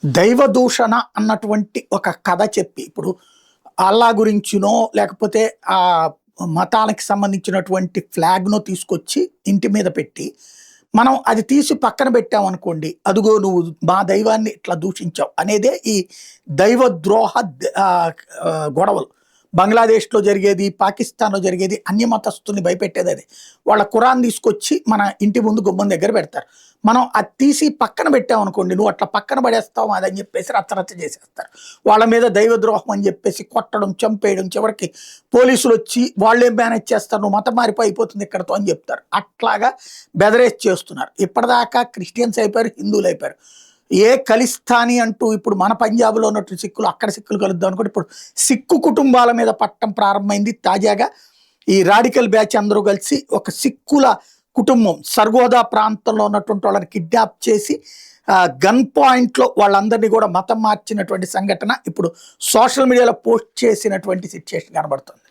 దైవ దూషణ అన్నటువంటి ఒక కథ చెప్పి ఇప్పుడు అల్లా గురించినో లేకపోతే ఆ మతానికి సంబంధించినటువంటి ఫ్లాగ్‌నో తీసుకొచ్చి ఇంటి మీద పెట్టి, మనం అది తీసి పక్కన పెట్టామనుకోండి, అదుగో నువ్వు మా దైవాన్ని ఇట్లా దూషించావు అనేదే ఈ దైవ ద్రోహ గొడవలు. బంగ్లాదేశ్‌లో జరిగేది, పాకిస్తాన్‌లో జరిగేది, అన్య మతస్థుల్ని భయపెట్టేది అదే. వాళ్ళ ఖురాన్ తీసుకొచ్చి మన ఇంటి ముందు గుమ్మం దగ్గర పెడతారు. మనం అది తీసి పక్కన పెట్టామనుకోండి, నువ్వు అట్లా పక్కన పడేస్తావు అదని చెప్పేసి రచ్చరచ్చ చేసేస్తారు. వాళ్ళ మీద దైవద్రోహం అని చెప్పేసి కొట్టడం, చంపేయడం, చివరికి పోలీసులొచ్చి వాళ్ళేం మేనేజ్ చేస్తారు, నువ్వు మతం మారిపోయి అయిపోతుంది ఇక్కడితో అని చెప్తారు. అట్లాగా బెదరేసి చేస్తున్నారు. ఇప్పటిదాకా క్రిస్టియన్స్ అయిపోయారు, హిందువులు అయిపోయారు. ఏ ఖలిస్తానీ అంటూ ఇప్పుడు మన పంజాబ్‌లో ఉన్నట్టు సిక్కులు అక్కడ సిక్కులు కలుద్దాం అనుకుంటే ఇప్పుడు సిక్కు కుటుంబాల మీద పట్టం ప్రారంభమైంది. తాజాగా ఈ రాడికల్ బ్యాచ్ అందరూ కలిసి ఒక సిక్కుల కుటుంబం సర్గోదా ప్రాంతంలో ఉన్నటువంటి వాళ్ళని కిడ్నాప్ చేసి గన్ పాయింట్‌లో వాళ్ళందరినీ కూడా మతం మార్చినటువంటి సంఘటన ఇప్పుడు సోషల్ మీడియాలో పోస్ట్ చేసినటువంటి సిట్యుయేషన్ కనబడుతుంది.